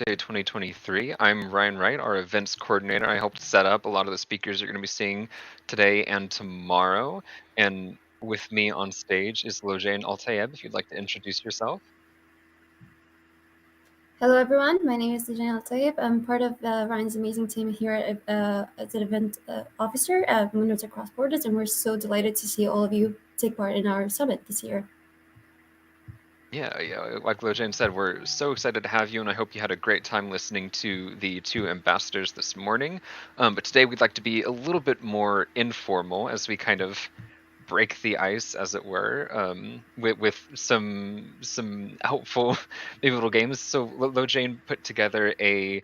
Day 2023. I'm Ryan Wright, our events coordinator. I helped set up a lot of the speakers you're going to be seeing today and tomorrow. And with me on stage is Lojane Altayeb, if you'd like to introduce yourself. Hello, everyone. My name is Dijan Al-Tayyib. I'm part of Ryan's amazing team here as an event officer at MUNers Across Borders, and we're so delighted to see all of you take part in our summit this year. Yeah, like Lojane said, we're so excited to have you, and I hope you had a great time listening to the two ambassadors this morning. But today we'd like to be a little bit more informal as we kind of break the ice, as it were, with some helpful maybe little games. So Lojane put together a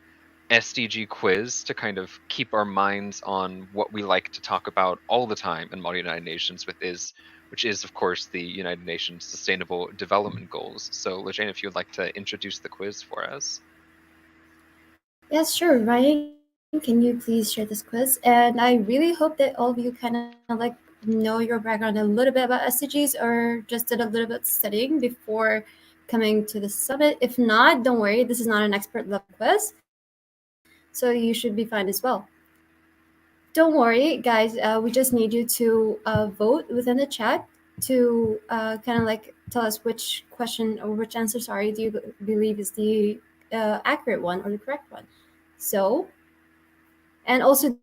SDG quiz to kind of keep our minds on what we like to talk about all the time in Model United Nations, which is of course the United Nations Sustainable Development Goals. So Lojane, if you'd like to introduce the quiz for us. Yes, sure. Ryan, can you please share this quiz? And I really hope that all of you kind of know your background a little bit about SDGs or just did a little bit studying before coming to the summit. If not, don't worry. This is not an expert level quiz, so you should be fine as well. Don't worry, guys. We just need you to vote within the chat to kind of like tell us which question or which answer, sorry, do you believe is the accurate one or the correct one. So, and also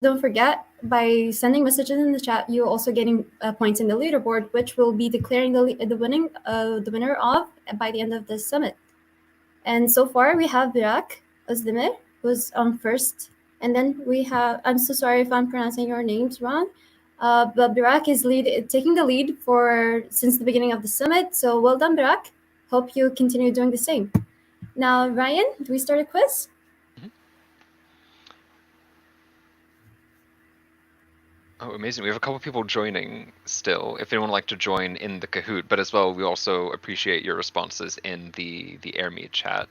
don't forget, by sending messages in the chat, you're also getting points in the leaderboard, which will be declaring the winner of by the end of the summit. And so far, we have Birak Özdemir, who's on first. And then we have, I'm so sorry if I'm pronouncing your names wrong, but Birak is taking the lead for since the beginning of the summit. So well done, Birak. Hope you continue doing the same. Now, Ryan, do we start a quiz? Mm-hmm. Oh, amazing. We have a couple people joining still, if anyone would like to join in the Kahoot, but as well, we also appreciate your responses in the AirMeet chat.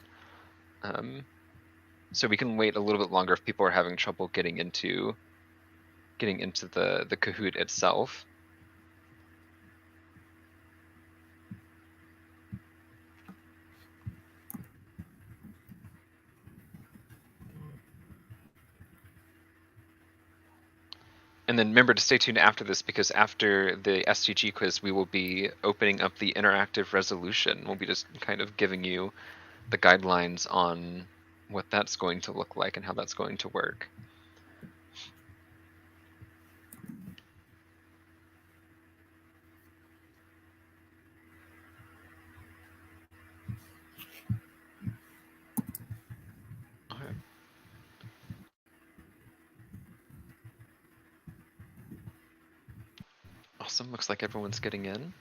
So we can wait a little bit longer if people are having trouble getting into the Kahoot itself. And then remember to stay tuned after this, because after the SDG quiz, we will be opening up the interactive resolution. We'll be just kind of giving you the guidelines on what that's going to look like and how that's going to work. Okay. Awesome. Looks like everyone's getting in.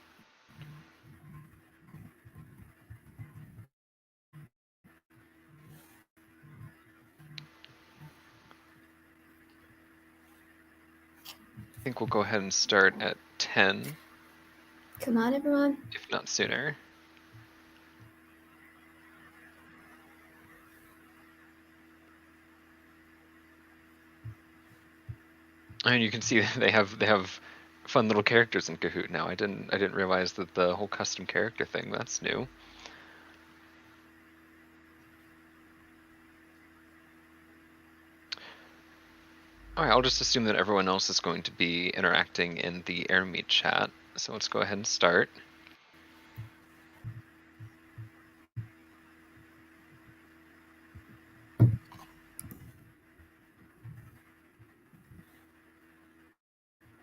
I think we'll go ahead and start at 10. Come on, everyone. If not sooner. And you can see they have fun little characters in Kahoot now. I didn't realize that the whole custom character thing, that's new. All right, I'll just assume that everyone else is going to be interacting in the AirMeet chat. So let's go ahead and start.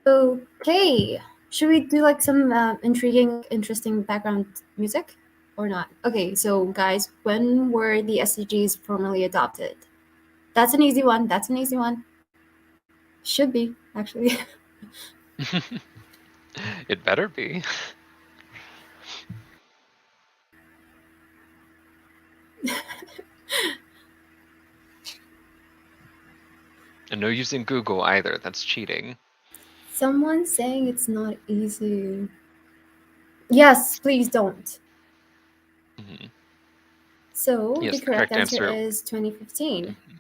Okay. Should we do like some intriguing, like interesting background music or not? Okay, so guys, when were the SDGs formally adopted? That's an easy one. That's an easy one. Should be, actually. It better be. And no using Google either. That's cheating. Someone saying it's not easy. Yes, please don't. Mm-hmm. So Yes, the the correct correct answer answer. is 2015. Mm-hmm.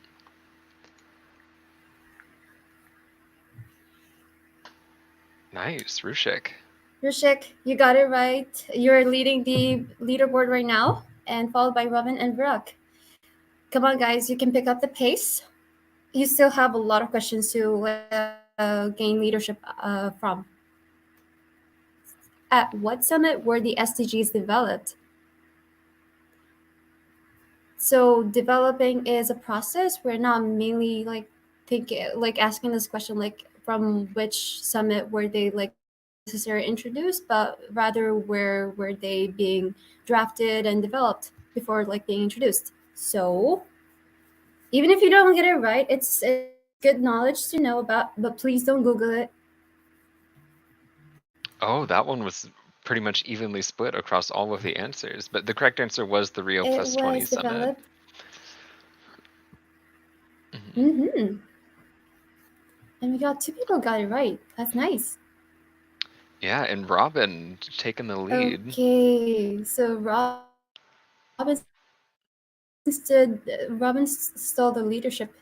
Nice, Rushik. Rishik, you got it right. You're leading the leaderboard right now, and followed by Robin and Virak. Come on, guys, you can pick up the pace. You still have a lot of questions to gain leadership from. At what summit were the SDGs developed? So developing is a process. We're not mainly like thinking, like asking this question, like from which summit were they like necessarily introduced, but rather where were they being drafted and developed before like being introduced. So even if you don't get it right, it's good knowledge to know about, but please don't Google it. Oh, that one was pretty much evenly split across all of the answers, but the correct answer was the Rio It Plus 20 was Summit. developed. Mhm. Mm-hmm. And we got 2 people got it right. That's nice. Yeah, and Robin taking the lead. Okay, so Robin stole the leadership.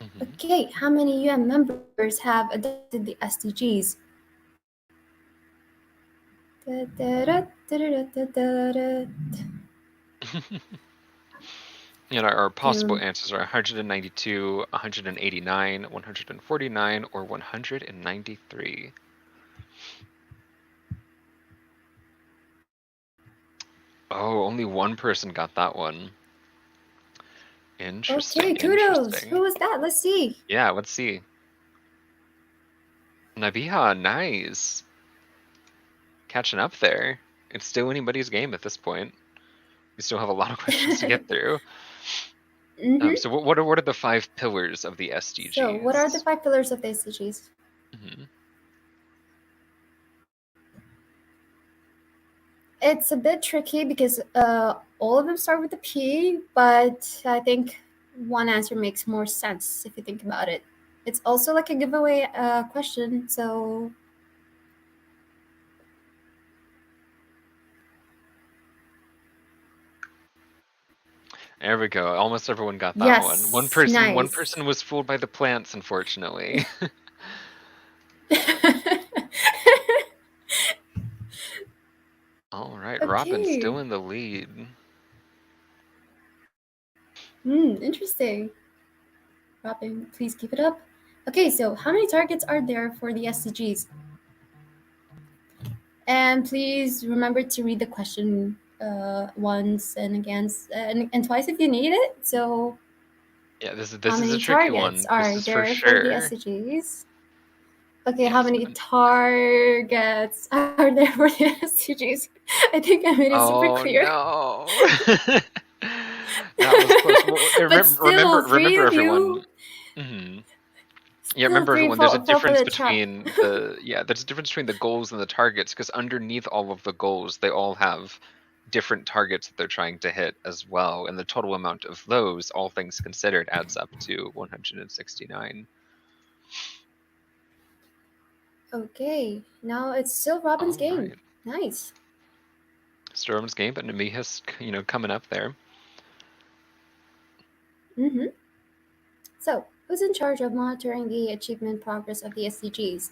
Mhm. Okay, how many UN members have adopted the SDGs? Da, da, da, da, da, da, da, da. And our possible Doom. answers are 192, 189, 149, or 193. Oh, only one person got that one. Interesting, Okay, kudos. interesting. Who was that? Let's see. Yeah, let's see. Nabiha, nice. Catching up there. It's still anybody's game at this point. We still have a lot of questions to get through. Mm-hmm. So what are the 5 pillars of the So, what are the SDGs? 5 pillars of the SDGs? Mhm. It's a bit tricky because all of them start with a P, but I think one answer makes more sense if you think about it. It's also like a giveaway question, so There we go. Almost everyone got that one. One yes, person one nice. person was fooled by the plants, unfortunately. All right, Robin's still Okay. in the lead. Interesting. Robin, please keep it up. Okay, so how many targets are there for the SDGs? And please remember to read the question once and again and twice if you need it. So, Yeah, this how is a many tricky targets one. This are is for there for the sure. SDGs? Okay, how Yes. many targets are there for the SDGs? I think I made it super Oh clear. no. That was close. Well, But still, three remember of everyone. you, hmm Yeah, still remember three everyone. There's a fall for difference the trap. between there's a difference between the goals and the targets because underneath all of the goals, they all have different targets that they're trying to hit as well, and the total amount of those, all things considered, adds up to 169. Okay, now it's still Robin's All game. right, Nice. Storm's game, but Namiha's coming up there. Mm-hmm. So, who's in charge of monitoring the achievement progress of the SDGs?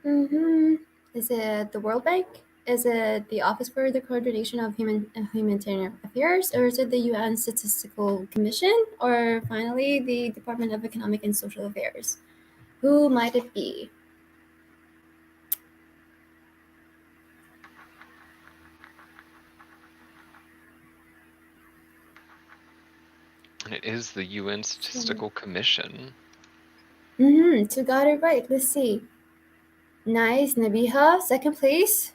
Mm-hmm. Is it the World Bank? Is it the Office for the Coordination of Humanitarian Affairs? Or is it the UN Statistical Commission? Or finally, the Department of Economic and Social Affairs? Who might it be? And it is the UN Statistical Commission. So got it right. Let's see. Nice. Nabiha, second place,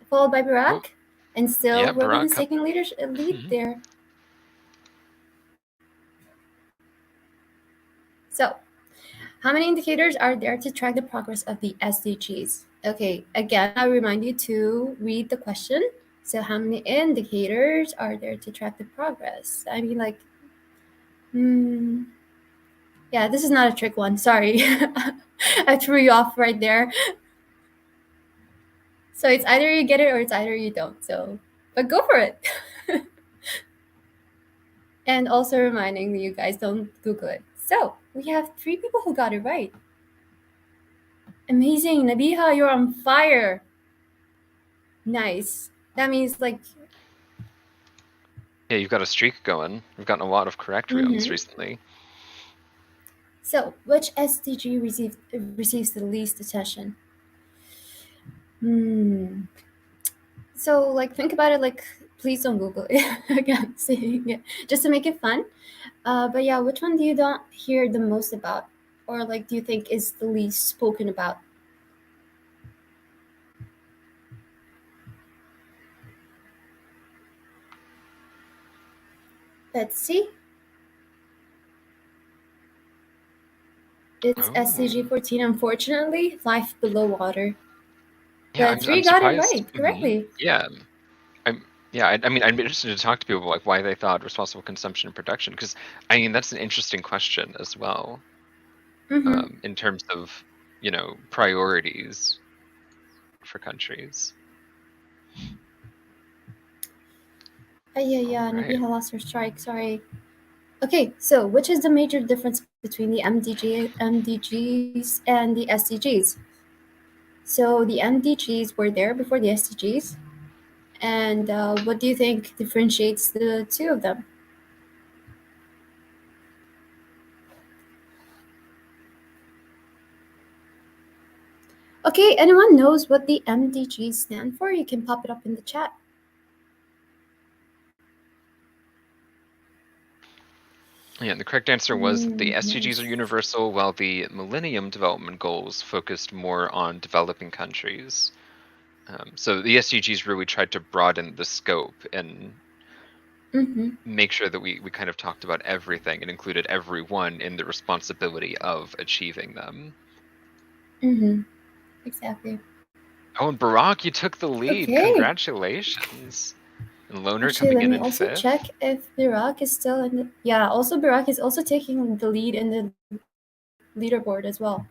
followed by Oh, Barack. And still, yeah, Robin Barack. is taking lead Mhm. there. So, how many indicators are there to track the progress of the SDGs? Okay, again, I remind you to read the question. So, how many indicators are there to track the progress? I mean, like, hmm, yeah, this is not a trick one. Sorry. I threw you off right there. So, it's either you get it or it's either you don't. So, but go for it. And also reminding you guys don't Google it. So, we have 3 people who got it right. Amazing. Nabiha, you're on fire. Nice. That means like Yeah, you've got a streak going. We've gotten a lot of correct ones Mm-hmm. recently. So, which SDG receives the least attention? Hmm. So, like, think about it. Like, please don't Google it again, saying it just to make it fun. But yeah, which one do you don't hear the most about, or like, do you think is the least spoken about? Let's see. It's SDG Oh. 14. Unfortunately, life below water. Yeah, But I'm three got it surprised. right correctly. Yeah, yeah. I mean, I'm interested to talk to people like why they thought responsible consumption and production, because I mean that's an interesting question as well, Mm-hmm. in terms of priorities for countries. All Yeah, right. Nabiha lost her strike. Sorry. Okay, so which is the major difference between the MDGs and the SDGs? So the MDGs were there before the SDGs, and what do you think differentiates the two of them? Okay, anyone knows what the MDGs stand for? You can pop it up in the chat. Yeah, the correct answer was that the SDGs are Nice. universal, while the Millennium Development Goals focused more on developing countries. So the SDGs really tried to broaden the scope and Mm-hmm. make sure that we kind of talked about everything and included everyone in the responsibility of achieving them. Mm-hmm. Exactly. Oh, and Barack, you took the lead. Okay. Congratulations. And Loner Actually, coming let in me in also fifth. check if Iraq is still in the. Yeah, also Iraq is also taking the lead in the leaderboard as well.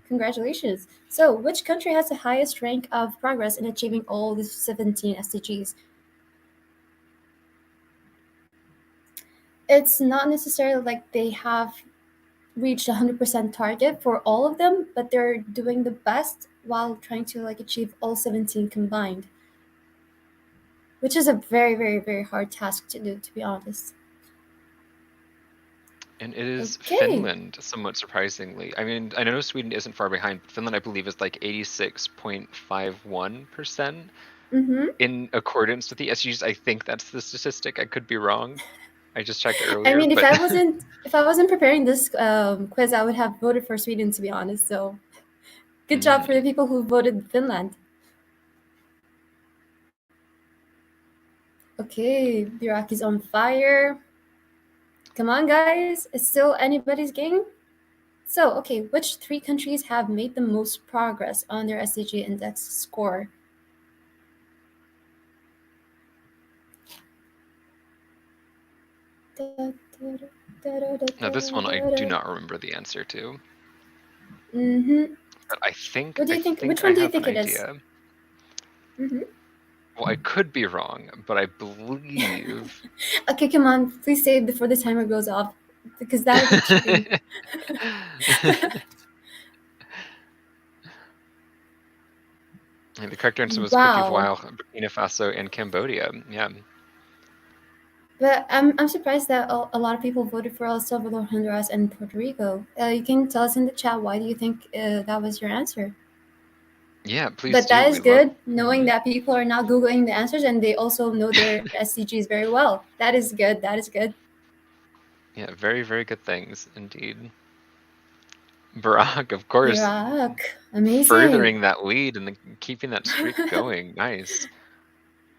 Congratulations. So, which country has the highest rank of progress in achieving all the 17 SDGs? It's not necessarily like they have reached 100% target for all of them, but they're doing the best while trying to like achieve all 17 combined, which is a very, very, very hard task to do, to be honest. And it is Okay. Finland, somewhat surprisingly. I mean, I know Sweden isn't far behind, but Finland, I believe, is like 86.51% Mm-hmm. in accordance with the SDGs. I think that's the statistic. I could be wrong. I just checked I earlier, mean, but if I wasn't preparing this quiz, I would have voted for Sweden, to be honest. So good job for the people who voted Finland. Okay, Iraq is on fire. Come on, guys. It's still anybody's game. So, okay, which three countries have made the most progress on their SDG index score? now this one I do not remember the answer to. Mm-hmm. But I think What do I you think? think Which I one do you have an think it is? idea. Mm-hmm. Well, I could be wrong, but I believe. Okay, come on. Please say it before the timer goes off, because that would be cheating. The correct answer was Cote Wow. d'Ivoire, Burkina Faso, and Cambodia. Yeah. But I'm surprised that a lot of people voted for El Salvador, Honduras, and Puerto Rico. You can tell us in the chat why do you think that was your answer. Yeah, please But do. that We is love. good, knowing Mhm. that people are not googling the answers and they also know their SDGs very well. That is good. That is good. Yeah, very, very good things indeed. Barack, of course, Iraq, amazing. furthering that lead and keeping that streak going. Nice.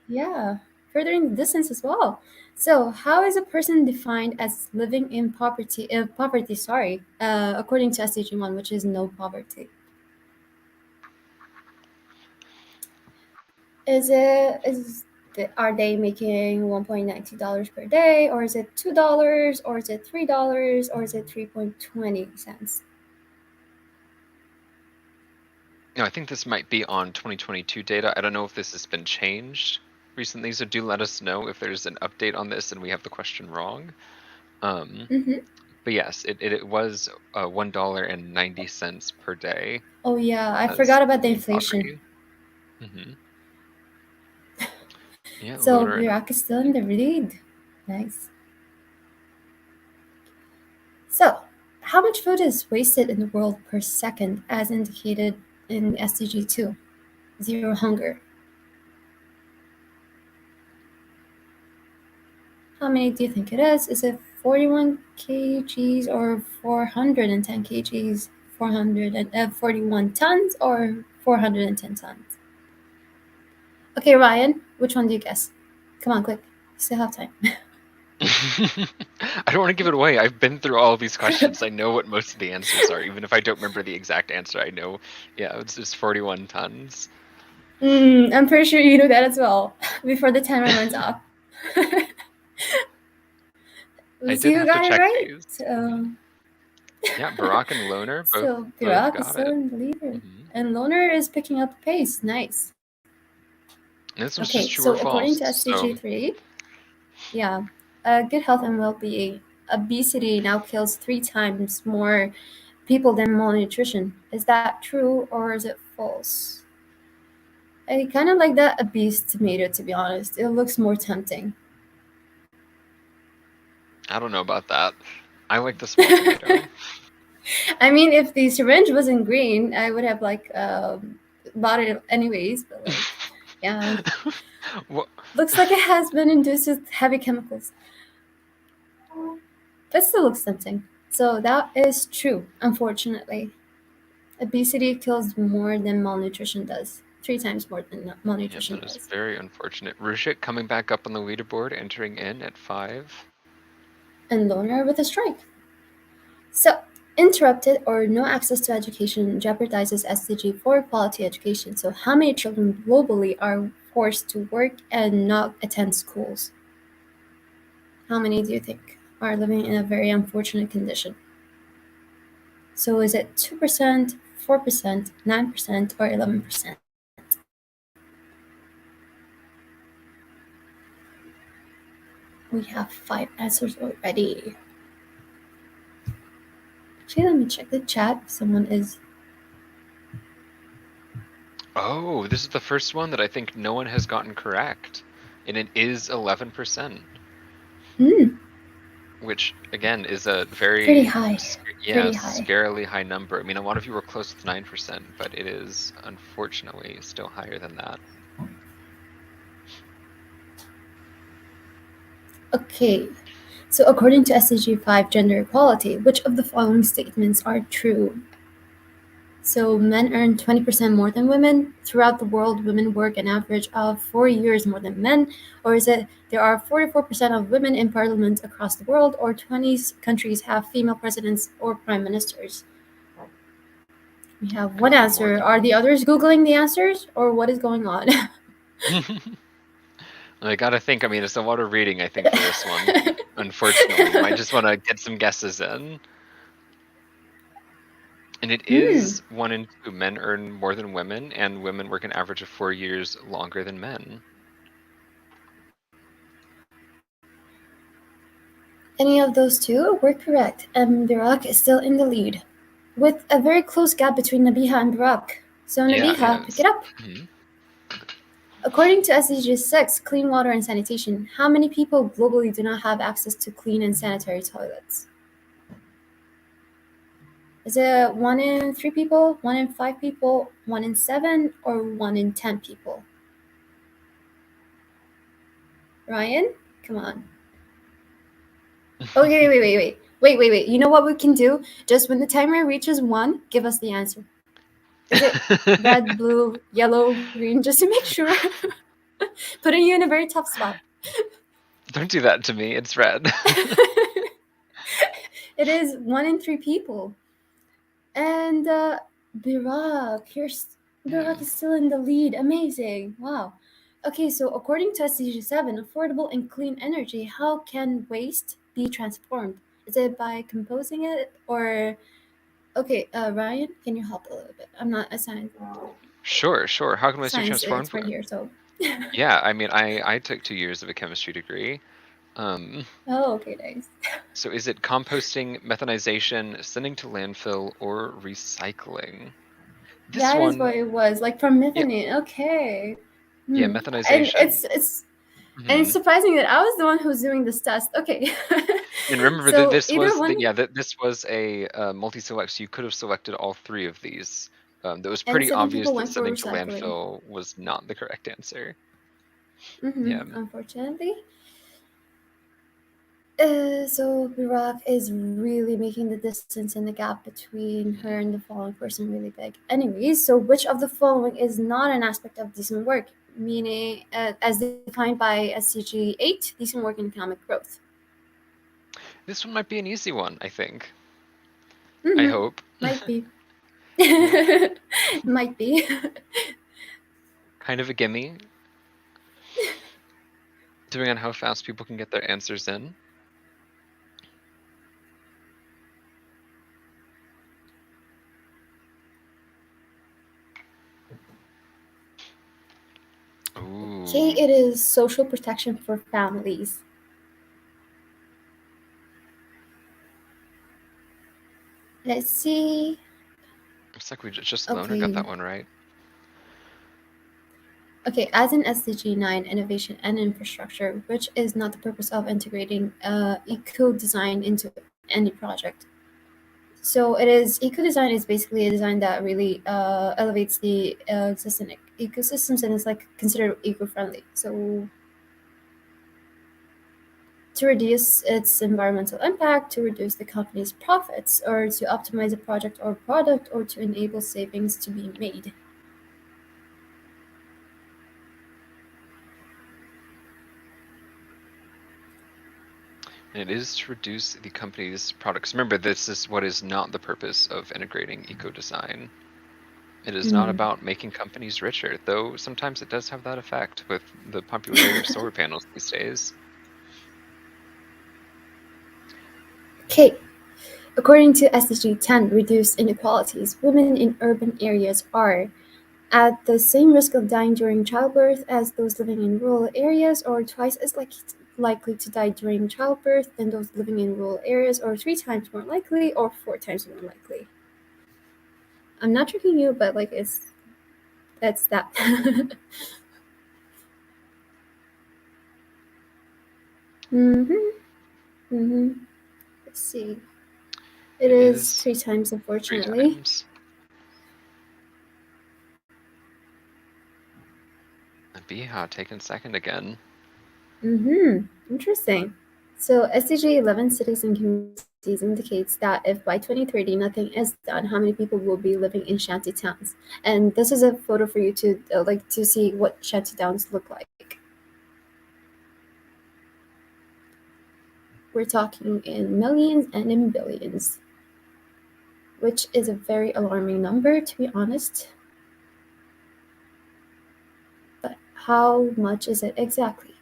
Yeah, furthering the distance as well. So, how is a person defined as living in poverty? Poverty, sorry, according to SDG 1, which is no poverty. Are they making $1.90 per day, or is it $2, or is it $3, or is it 3.20 cents? No, I think this might be on 2022 data. I don't know if this has been changed recently, so do let us know if there's an update on this and we have the question wrong. Um, Mm-hmm. but yes, it was $1.90 per day Oh yeah, I as forgot about the living in inflation. poverty. Hmm. Yeah, So Loner and Iraq is still in the lead. Nice. So, how much food is wasted in the world per second, as indicated in SDG 2? Zero hunger. How many do you think it is? Is it 41 kgs or 410 kgs? 41 tons or 410 tons? Okay, Ryan, which one do you guess? Come on, quick. You still have time. I don't want to give it away. I've been through all of these questions. I know what most of the answers are. Even if I don't remember the exact answer, I know, yeah, it's just 41 tons. I'm pretty sure you know that as well before the timer runs off. I So did you have to got it check right. these. So, Yeah, Barack and Loner so both Birac is got still it. in the leader. Hmm. And Loner is picking up the pace. Nice. This one's Okay, just true or so according false. to So SDG 3, yeah, good health and well-being, obesity now kills 3 times more people than malnutrition. Is that true or is it false? I kind of like that obese tomato, to be honest. It looks more tempting. I don't know about that. I like the small tomato. I mean, if the syringe wasn't green, I would have like bought it anyways. But like, yeah, What? looks like it has been induced with heavy chemicals. But still looks tempting. So that is true, unfortunately. Obesity kills more than malnutrition does. 3 times more than Yeah, malnutrition that is does. very unfortunate. Rushik coming back up on the leaderboard, entering in at 5. And loner with a strike. So, interrupted or no access to education jeopardizes SDG for quality education. So, how many children globally are forced to work and not attend schools? How many do you think are living in a very unfortunate condition? So, is it 2%, 4%, 9%, or 11%? We have 5 answers already. Actually, let me check the chat if someone is. Oh, this is the first one that I think no one has gotten correct. And it is 11%, Hmm, which again is a pretty very, high. yeah, Pretty high. scarily high number. I mean, a lot of you were close to 9%, but it is unfortunately still higher than that. Okay, so according to SDG 5 gender equality, which of the following statements are true? So men earn 20% more than women. Throughout the world, women work an average of 4 years more than men. Or is it there are 44% of women in parliament across the world, or 20 countries have female presidents or prime ministers? We have one Gotta be more answer. than Are the others Googling the answers, or what is going on? I gotta think. I mean, it's a lot of reading, I think, for this one. Unfortunately, you might just want to get some guesses in. And it Hmm. is 1 in 2. Men earn more than women, and women work an average of 4 years longer than men. Any of those two were correct, and Birack is still in the lead, with a very close gap between Nabiha and Birack. So Yeah, Nabiha, yeah. pick it up. Mhm. According to SDG 6, clean water and sanitation, how many people globally do not have access to clean and sanitary toilets? Is it 1 in 3 people, 1 in 5 people, 1 in 7, or 1 in 10 people? Ryan, come on. Okay, wait. You know what we can do? Just when the timer reaches 1, give us the answer. Is it red, blue, yellow, green? Just to make sure. Putting you in a very tough spot. Don't do that to me. It's red. It is 1 in 3 people. And Birack, Birack Yeah. is still in the lead. Amazing. Wow. Okay, so according to SDG 7, affordable and clean energy, how can waste be transformed? Is it by composing it or. Okay, Ryan, can you help a little bit? I'm not a Sure. How can waste be science transformed? expert here, so. Yeah, I mean, I took 2 years of a chemistry degree. Oh, okay, nice. So is it composting, methanization, sending to landfill, or recycling? This That is one, what it was, like from yeah, methane. Okay. yeah, And methanization. it's And it's surprising that I was the one who's doing this test. Okay. And remember that So this either was one, this was a multi-select, so you could have selected all three of these. That was and pretty 7 obvious people that went for sending to recycling. landfill was not the correct answer. Mm-hmm, Yeah. unfortunately. So Barack is really making the distance and the gap between her and the following person really big. Anyways, so which of the following is not an aspect of decent work, meaning as defined by SDG 8, decent work and economic growth? This one might be an easy one, I think. I Mm-hmm. hope. Might be. Yep. Might be. Kind of a gimme, depending on how fast people can get their answers in. Okay, Ooh. it is social protection for families. Let's see. Looks like we just Loner got Okay. that one right. Okay, as in SDG 9, innovation and infrastructure, which is not the purpose of integrating eco design into any project. So it is eco design is basically a design that really elevates the existing ecosystems and is like considered eco friendly. So to reduce its environmental impact, to reduce the company's profits, or to optimize a project or product, or to enable savings to be made. And it is to reduce the company's products. Remember, this is what is not the purpose of integrating eco design. It is not about making companies richer, though sometimes it does have that effect with the popularity of solar panels these days. Okay, according to SDG 10, reduce inequalities, women in urban areas are at the same risk of dying during childbirth as those living in rural areas, or twice as likely to die during childbirth than those living in rural areas, or 3 times more likely, or 4 times more likely. I'm not tricking you, but like that's that. Mm-hmm. Mm-hmm. Let's see. It It is is 3 times, three unfortunately. times. And Biha taking second again. Mm-hmm. Interesting. So SDG 11 cities and communities indicates that if by 2030 nothing is done, how many people will be living in shanty towns? And this is a photo for you to to see what shanty towns look like. We're talking in millions and in billions, which is a very alarming number, to be honest. But how much is it exactly?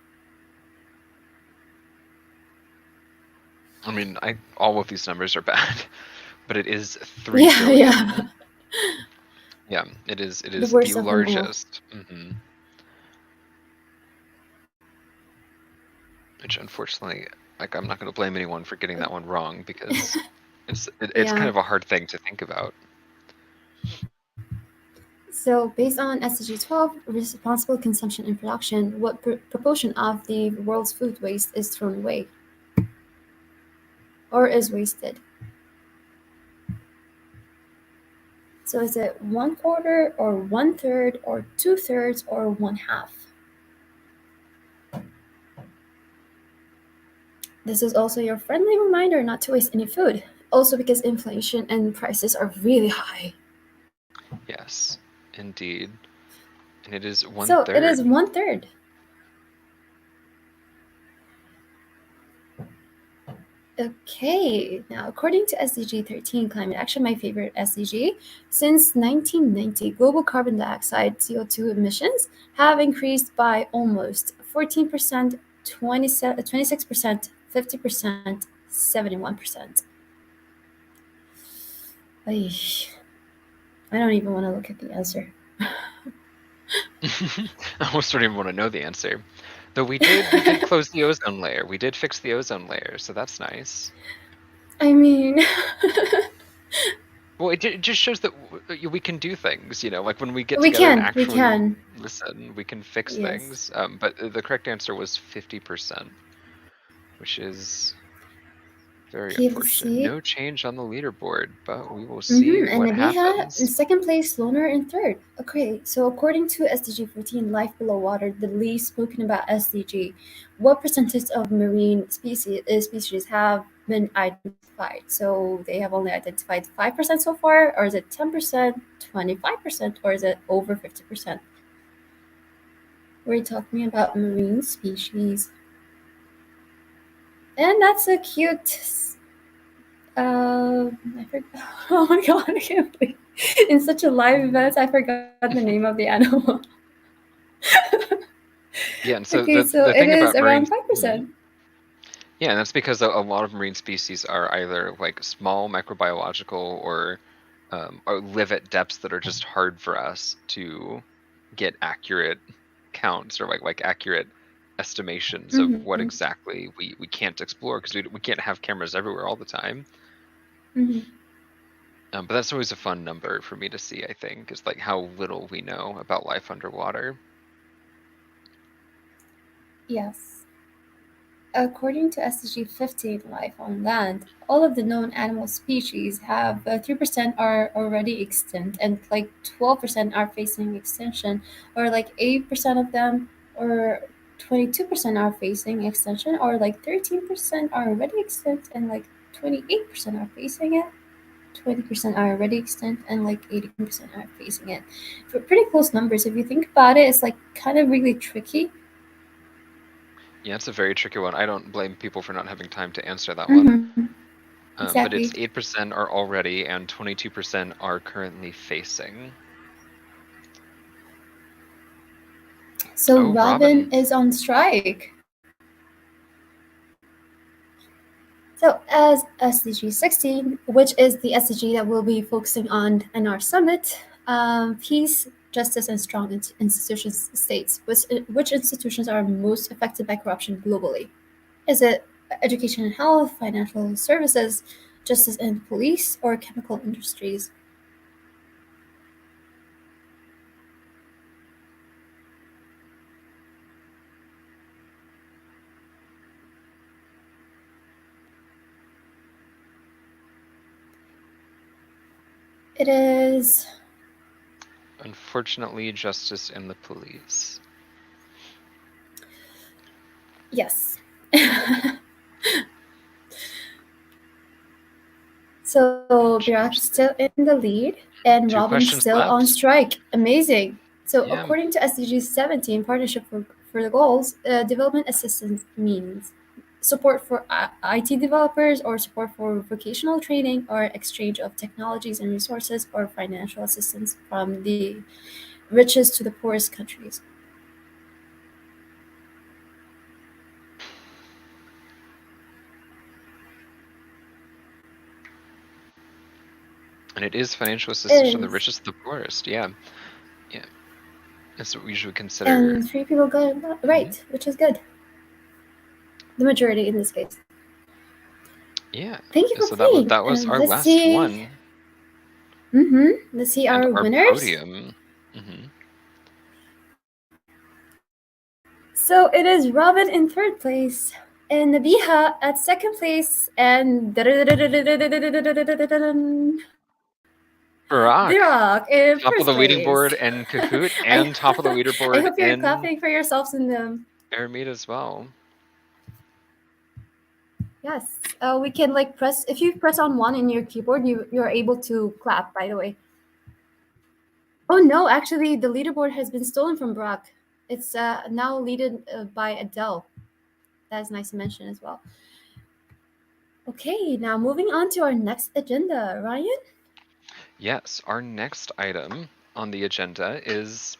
I mean, all of these numbers are bad, but it is 3 Yeah, billion. yeah. Yeah, it is The the worst of them all. largest. Which unfortunately, like, I'm not going to blame anyone for getting that one wrong, because it's kind Yeah. of a hard thing to think about. So, based on SDG 12, responsible consumption and production, what proportion of the world's food waste is thrown away or is wasted? So, is it 1/4 or 1/3 or 2/3 or 1/2? This is also your friendly reminder not to waste any food. Also, because inflation and prices are really high. Yes, indeed. And it is one So, it is third. 1/3. Okay, now according to SDG 13, climate action, my favorite SDG, since 1990, global carbon dioxide CO2 emissions have increased by almost 14%, 26%, 50%, 71%. I don't even want to look at the answer. I almost don't even want to know the answer. Though we did close the ozone layer. We did fix the ozone layer, so that's nice. I mean, Well, it just shows that we can do things, like when we get We together and can, we actually can. listen, we can fix Yes. things. But the correct answer was 50%, which is very Okay, let's unfortunate. see. No change on the leaderboard, but we will see And what Nabiha in happens. second place, Loner in third. Okay, so according to SDG 14, Life Below Water, the least spoken about SDG, what percentage of marine species have been identified? So they have only identified 5% so far, or is it 10%, 25%, or is it over 50%? We're talking about marine species. And that's a cute. I forgot. Oh my god, I can't believe. In such a live event, I forgot the name of the animal. Yeah, and so Okay, the so the it thing is about around marine, 5%. yeah, and that's because a lot of marine species are either like small microbiological or live at depths that are just hard for us to get accurate counts or like accurate estimations of what Mm-hmm. exactly we can't explore because we can't have cameras everywhere all the time. Mm-hmm. But that's always a fun number for me to see, I think, is like how little we know about life underwater. Yes. According to SDG 15, Life on Land, all of the known animal species have 3% are already extinct, and like 12% are facing extinction, or like 8% of them, or 22% are facing extinction, or like 13% are already extinct, and like 28% are facing it. 20% are already extinct, and like 18% are facing it. For pretty close numbers. If you think about it, it's like kind of really tricky. Yeah, it's a very tricky one. I don't blame people for not having time to answer that one. Mm-hmm. But Exactly. it's 8% are already and 22% are currently facing. So Oh, Robin. Robin is on strike. So as SDG 16, which is the SDG that we'll be focusing on in our summit, peace, justice, and strong institutions states. Which institutions are most affected by corruption globally? Is it education and health, financial services, justice and police, or chemical industries? It is Unfortunately, justice and the police. yes. So Birak's still in the lead, and Two Robin's questions still on left. strike. Amazing. So Yeah. according to SDG 17, Partnership for the Goals, development assistance means support for IT developers, or support for vocational training, or exchange of technologies and resources, or financial assistance from the richest to the poorest countries. And it is financial It assistance from the is. richest to the poorest. Yeah. Yeah. That's what we usually consider. And three people got it Mhm. right, which is good. The majority in this case. Yeah. Thank you And for so that was playing. that was our Let's last see. one Let's see and our our winners. podium. Hmm. So it is Robin in third place, and Nabiha at second place, and Barack, Dirak in top of first the place. leaderboard and Kahoot, I and top of the I leaderboard hope you're in clapping for yourselves in the Aramid as well. yes. We can like press if you press on one in your keyboard, you're able to clap. By the way. Oh no, actually, the leaderboard has been stolen from Brock. It's now leaded by Adele. That's nice to mention as well. Okay, now moving on to our next agenda, Ryan. Yes, our next item on the agenda is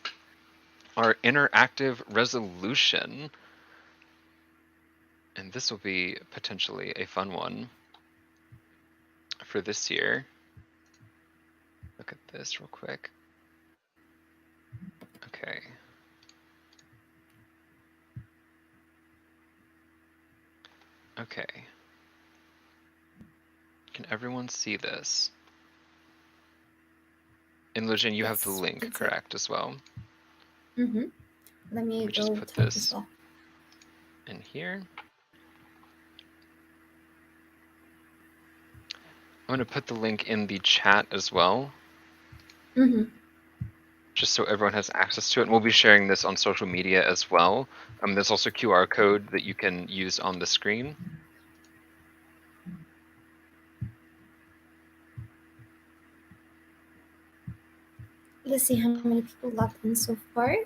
our interactive resolution. And this will be potentially a fun one for this year. Look at this real quick. Okay. Okay. Can everyone see this? And Lojane, you have the Yes, link, that's it. correct, as well? Mm-hmm. Let Let me me just go put type as this well. in here. I'm going to put the link in the chat as well, Mm-hmm. just so everyone has access to it. And we'll be sharing this on social media as well. There's also a QR code that you can use on the screen. Let's see how many people logged in so far.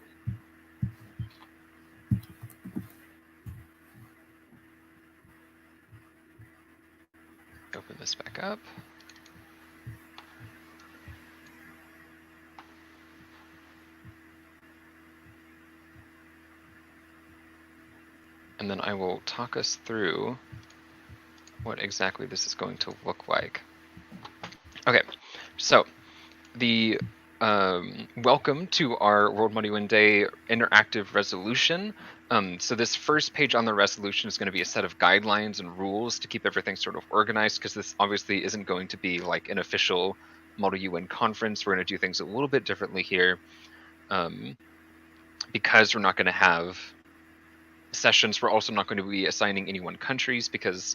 Open this back up. And then I will talk us through what exactly this is going to look like. Okay, so the welcome to our World Money Win Day interactive resolution. So this first page on the resolution is going to be a set of guidelines and rules to keep everything sort of organized, because this obviously isn't going to be like an official Model UN conference. We're going to do things a little bit differently here, because we're not going to have sessions. We're also not going to be assigning anyone countries, because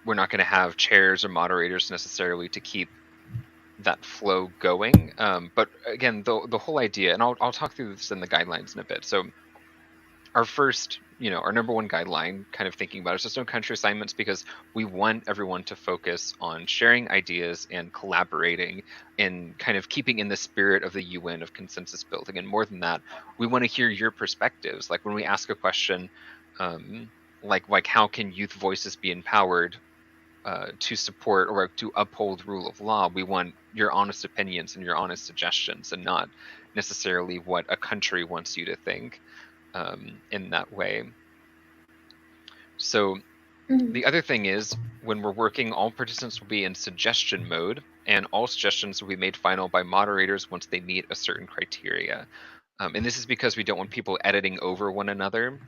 we're not going to have chairs or moderators necessarily to keep that flow going. But again, the whole idea, and I'll talk through this in the guidelines in a bit. So our first, our number one guideline, kind of thinking about it, is just no country assignments, because we want everyone to focus on sharing ideas and collaborating and kind of keeping in the spirit of the UN of consensus building. And more than that, we want to hear your perspectives. Like when we ask a question, like how can youth voices be empowered to support or to uphold rule of law? We want your honest opinions and your honest suggestions, and not necessarily what a country wants you to think in that way. So Mm-hmm. the other thing is, when we're working, all participants will be in suggestion mode, and all suggestions will be made final by moderators once they meet a certain criteria. And this is because we don't want people editing over one another.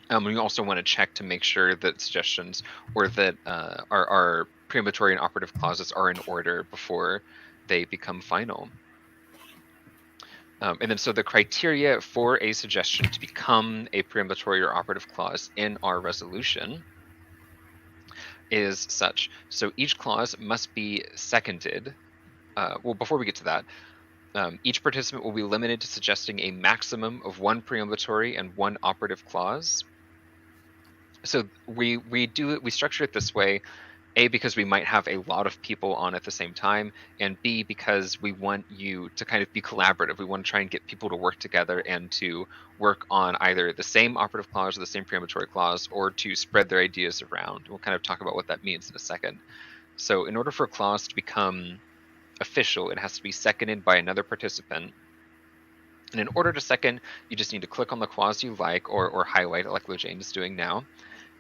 We also want to check to make sure that suggestions, or that our preambulatory and operative clauses are in order before they become final. And then so the criteria for a suggestion to become a preambulatory or operative clause in our resolution is such. So each clause must be seconded. Well, before we get to that, each participant will be limited to suggesting a maximum of one preambulatory and one operative clause. So we structure it this way: A, because we might have a lot of people on at the same time, and B, because we want you to kind of be collaborative. We want to try and get people to work together and to work on either the same operative clause or the same preambulatory clause, or to spread their ideas around. We'll kind of talk about what that means in a second. So in order for a clause to become official, it has to be seconded by another participant. And in order to second, you just need to click on the clause you like, or highlight it like Lojane is doing now,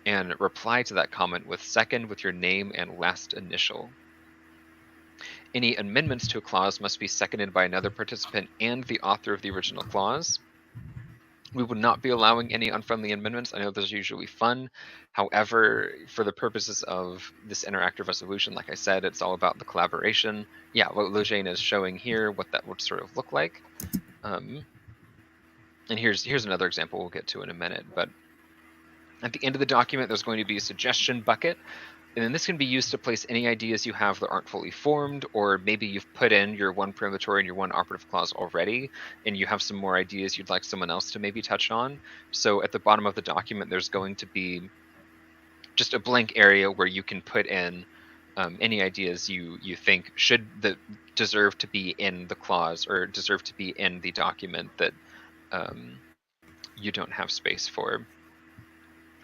and reply to that comment with second with your name and last initial. Any amendments to a clause must be seconded by another participant and the author of the original clause. We will not be allowing any unfriendly amendments. I know those are usually fun. However, for the purposes of this interactive resolution, like I said, it's all about the collaboration. Yeah, what Lojane is showing here, what that would sort of look like. And here's another example we'll get to in a minute. But at the end of the document, there's going to be a suggestion bucket. And then this can be used to place any ideas you have that aren't fully formed, or maybe you've put in your one preambulatory and your one operative clause already, and you have some more ideas you'd like someone else to maybe touch on. So at the bottom of the document, there's going to be just a blank area where you can put in any ideas you think deserve to be in the clause, or deserve to be in the document that you don't have space for.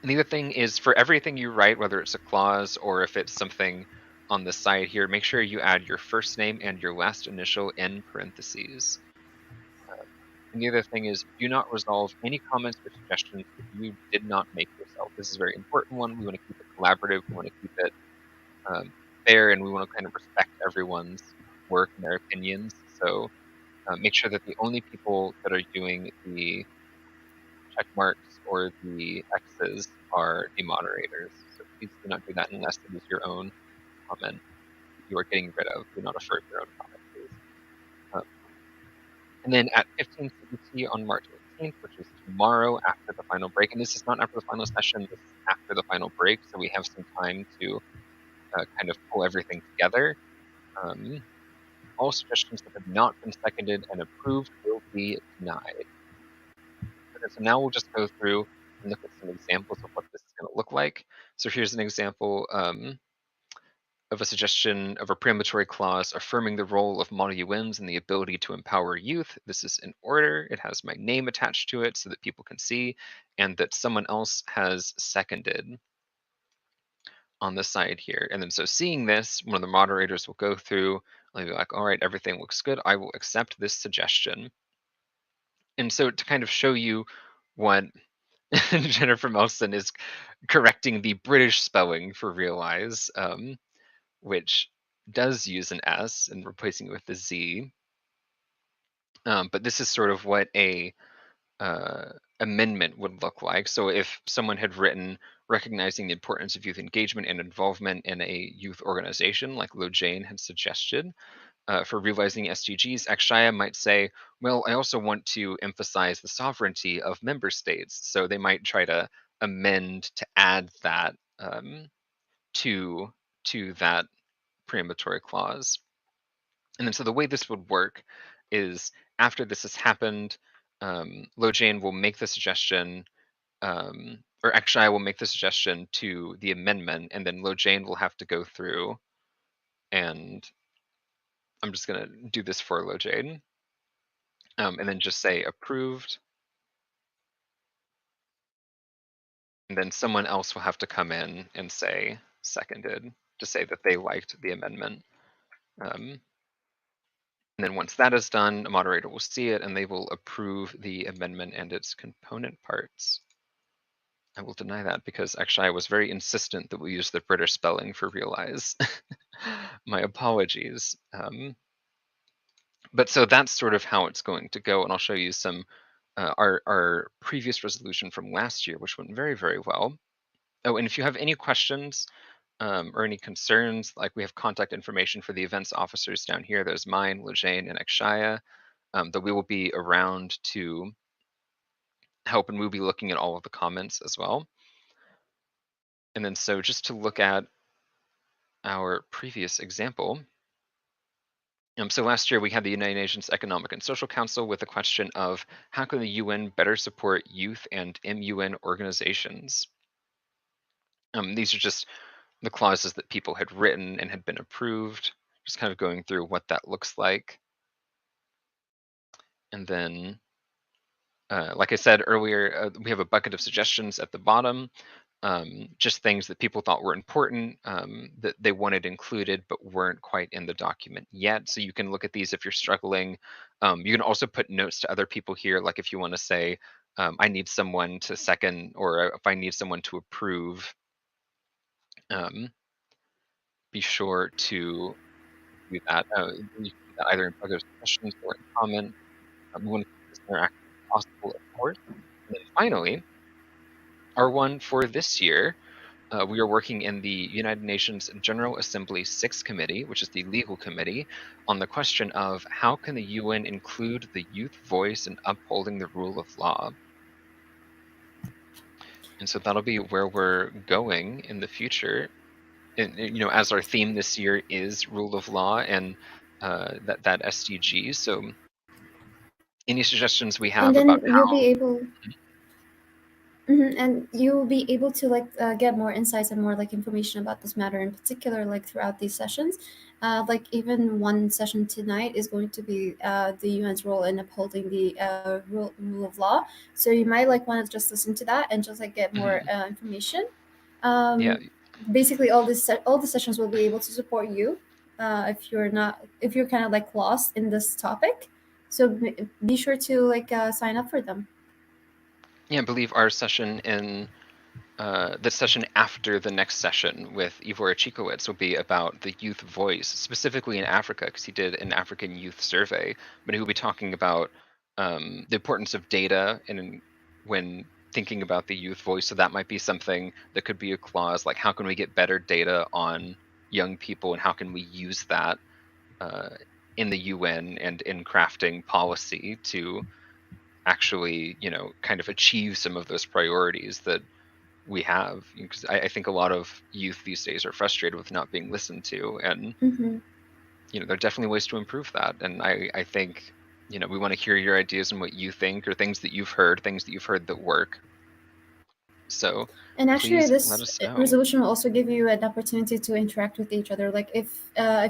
And the other thing is, for everything you write, whether it's a clause or if it's something on the side here, make sure you add your first name and your last initial in parentheses. And the other thing is, do not resolve any comments or suggestions that you did not make yourself. This is a very important one. We want to keep it collaborative. We want to keep it fair, and we want to kind of respect everyone's work and their opinions. So make sure that the only people that are doing the check marks or the X's are the moderators. So please do not do that unless it is your own comment you are getting rid of. Do not affirm your own comment, please. And then at 15 CET on March 18th, which is tomorrow after the final break, and this is not after the final session, this is after the final break, so we have some time to kind of pull everything together. Um, all suggestions that have not been seconded and approved will be denied. Okay, so now we'll just go through and look at some examples of what this is going to look like. So here's an example of a suggestion of a preambulatory clause affirming the role of model UNs and the ability to empower youth. This is in order. It has my name attached to it so that people can see, and that someone else has seconded on the side here. And then so seeing this, one of the moderators will go through and be like, all right, everything looks good. I will accept this suggestion. And so to kind of show you what Jennifer Melson is correcting the British spelling for realize, which does use an S and replacing it with the Z. But this is sort of what a amendment would look like. So if someone had written recognizing the importance of youth engagement and involvement in a youth organization, like Lo Jane had suggested, for realizing SDGs, Akshaya might say, well, I also want to emphasize the sovereignty of member states. So they might try to amend to add that to that preambulatory clause. And then so the way this would work is after this has happened, Lo Jane will make the suggestion, or actually I will make the suggestion to the amendment, and then Lo Jane will have to go through, and I'm just going to do this for Lo Jane, and then just say approved. And then someone else will have to come in and say seconded to say that they liked the amendment. And then once that is done, a moderator will see it and they will approve the amendment and its component parts. I will deny that because actually I was very insistent that we use the British spelling for realize. My apologies. But so that's sort of how it's going to go. And I'll show you some, our previous resolution from last year, which went very, very well. Oh, and if you have any questions or any concerns, like we have contact information for the events officers down here. There's mine, Lejane, and Akshaya, that we will be around to help, and we'll be looking at all of the comments as well. And then so just to look at our previous example. So last year we had the United Nations Economic and Social Council with the question of how can the UN better support youth and MUN organizations? These are just the clauses that people had written and had been approved, just kind of going through what that looks like. And then, like I said earlier, we have a bucket of suggestions at the bottom, just things that people thought were important that they wanted included but weren't quite in the document yet. So you can look at these if you're struggling. You can also put notes to other people here, like if you want to say, I need someone to second, or if I need someone to approve, be sure to do that. You can do that either in other questions or in comments. We want to keep this interactive as possible, of course. And then finally, our one for this year, we are working in the United Nations General Assembly 6 Committee, which is the legal committee, on the question of how can the UN include the youth voice in upholding the rule of law? And so that'll be where we're going in the future. And as our theme this year is rule of law and that SDG. So any suggestions we And have then about you'll be how. able and you'll be able to get more insights and more information about this matter in particular throughout these sessions. Even one session tonight is going to be the UN's role in upholding the rule of law. So you might want to just listen to that and just get more Mhm. information. Yeah, Basically, all the sessions will be able to support you if you're kind of lost in this topic. So be sure to sign up for them. yeah, I believe our session in the session after the next session with Ivor Chikowicz will be about the youth voice, specifically in Africa, because he did an African youth survey. But he will be talking about the importance of data and when thinking about the youth voice. So that might be something that could be a clause, like how can we get better data on young people and how can we use that in the UN and in crafting policy to actually, kind of achieve some of those priorities that we have. Because I think a lot of youth these days are frustrated with not being listened to, and Mm-hmm. there are definitely ways to improve that. And I think, we want to hear your ideas and what you think, or things that you've heard that work. So And actually, please let this us know. resolution will also give you an opportunity to interact with each other. Like if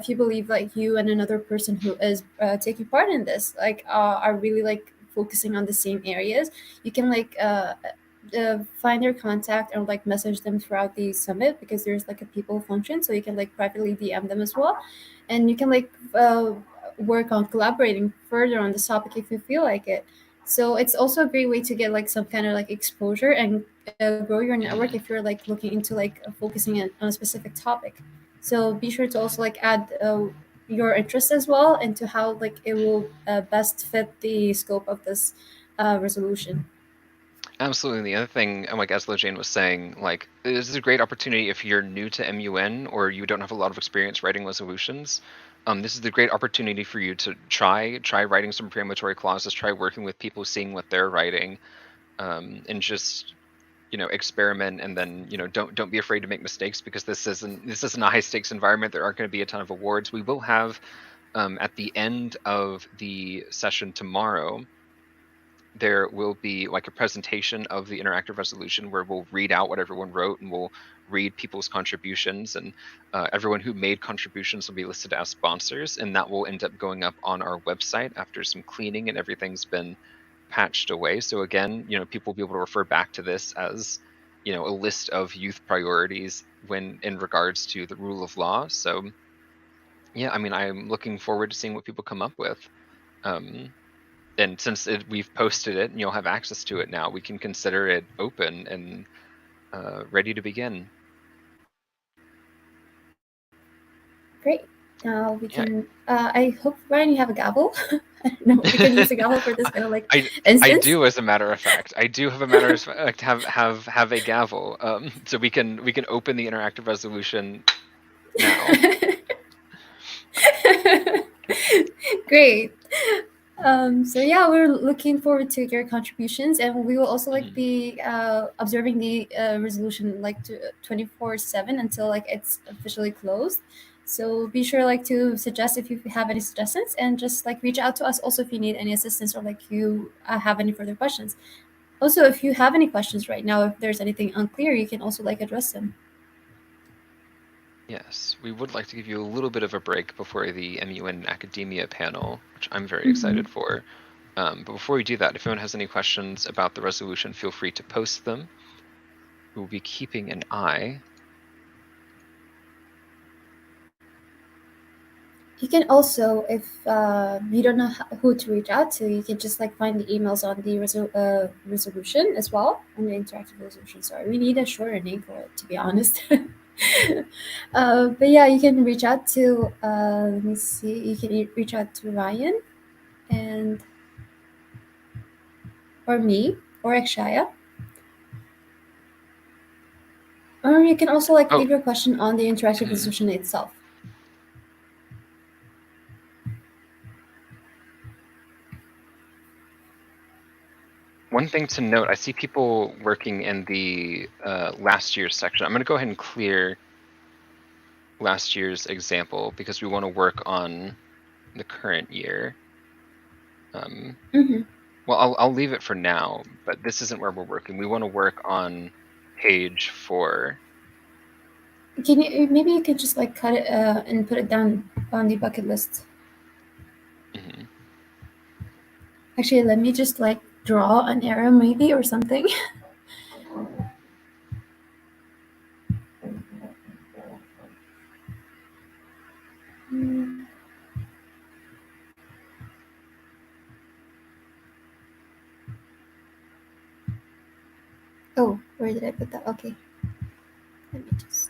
you believe like you and another person who is taking part in this like are really like focusing on the same areas, you can like find their contact and like message them throughout the summit because there's like a people function, so you can like privately DM them as well, and you can like work on collaborating further on this topic if you feel like it. So it's also a great way to get like some kind of like exposure and grow your network if Mhm. you're like looking into like focusing on a specific topic. So be sure to also like add your interest as well into how like it will best fit the scope of this resolution. Absolutely. The other thing, and like as Jane was saying, like this is a great opportunity if you're new to MUN or you don't have a lot of experience writing resolutions. This is the great opportunity for you to try writing some preambulatory clauses, try working with people, seeing what they're writing, and just experiment. And then don't be afraid to make mistakes, because this isn't a high stakes environment. There aren't going to be a ton of awards. We will have at the end of the session tomorrow, there will be like a presentation of the interactive resolution where we'll read out what everyone wrote, and we'll read people's contributions, and everyone who made contributions will be listed as sponsors, and that will end up going up on our website after some cleaning and everything's been patched away. So again, people will be able to refer back to this as a list of youth priorities when in regards to the rule of law. So yeah, I mean, I'm looking forward to seeing what people come up with. um, and since we've posted it and you'll have access to it now, we can consider it open and ready to begin. Great. Now we Yeah, can. I hope Ryan, you have a gavel. I don't know. We can use a gavel for this kind of like I I instance. do, as a matter of fact. I do have a matter of fact, have a gavel. So we can open the interactive resolution now. Great. So yeah, we're looking forward to your contributions, and we will also like Mhm. be observing the resolution like 24/7 until like it's officially closed. So be sure like to suggest if you have any suggestions, and just like reach out to us also if you need any assistance or like you have any further questions. Also, if you have any questions right now, if there's anything unclear, you can also like address them. Yes, we would like to give you a little bit of a break before the MUN Academia panel, which I'm very Mm-hmm. excited for. But before we do that, if anyone has any questions about the resolution, feel free to post them. We will be keeping an eye. You can also, if you don't know who to reach out to, you can just like find the emails on the resolution as well, on the interactive resolution. Sorry, we need a shorter name for it, to be honest. But yeah, you can reach out to, let me see, you can reach out to Ryan and or me or Akshaya. Or you can also like Oh, leave your question on the interactive mhm. resolution itself. One thing to note, I see people working in the last year's section. I'm going to go ahead and clear last year's example because we want to work on the current year. Mm-hmm. Well, I'll leave it for now, but this isn't where we're working. We want to work on page 4. Can you maybe you could just like cut it and put it down on the bucket list? Mhm. Actually, let me just like draw an arrow maybe or something. Mm. Oh, where did I put that? Okay, let me just.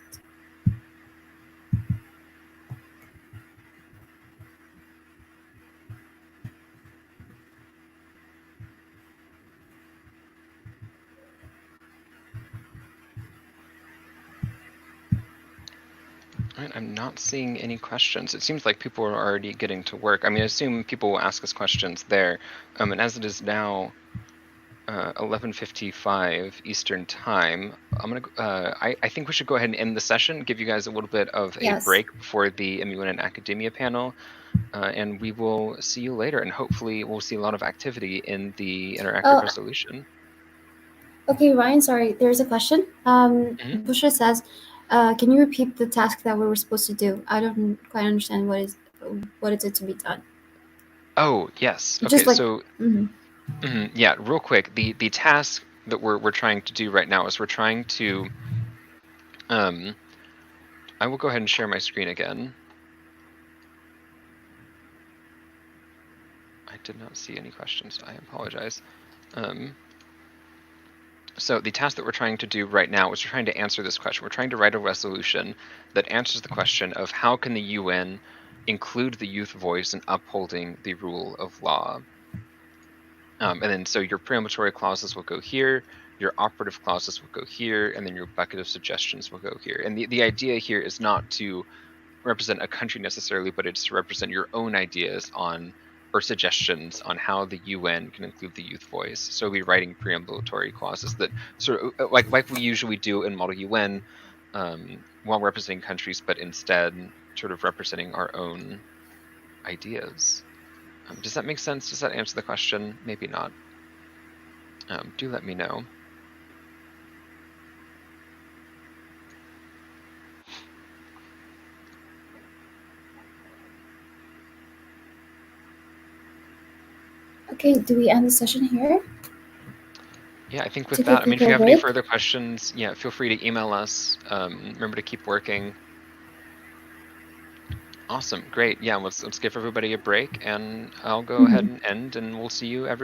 Right, I'm not seeing any questions. It seems like people are already getting to work. I mean, I assume people will ask us questions there. And as it is now 11:55 Eastern Time, I think we should go ahead and end the session, give you guys a little bit of a Yes. break before the MUN and Academia panel, and we will see you later. And hopefully, we'll see a lot of activity in the interactive Oh, resolution. okay, Ryan. Sorry, there's a question. Mhm. Busha says, "Can you repeat the task that we were supposed to do? I don't quite understand what is it to be done. Oh, yes. Okay, Just like, so mhm. yeah, real quick, the task that we're trying to do right now is we're trying to um I will go ahead and share my screen again. I did not see any questions. I apologize. Um, so the task that we're trying to do right now is we're trying to answer this question. We're trying to write a resolution that answers the question of how can the UN include the youth voice in upholding the rule of law. And then so your preambulatory clauses will go here, your operative clauses will go here, and then your bucket of suggestions will go here. And the idea here is not to represent a country necessarily, but it's to represent your own ideas on or suggestions on how the UN can include the youth voice. So we'll be writing preambulatory clauses that sort of like we usually do in Model UN while representing countries, but instead sort of representing our own ideas. Does that make sense? Does that answer the question? Maybe not. Do let me know. Okay, do we end the session here Yeah, I think with to that, give I mean, if people you a have any break? further questions, yeah, feel free to email us. Remember to keep working. Awesome, great. Yeah, let's give everybody a break, and I'll go ahead Mhm. and end, and we'll see you every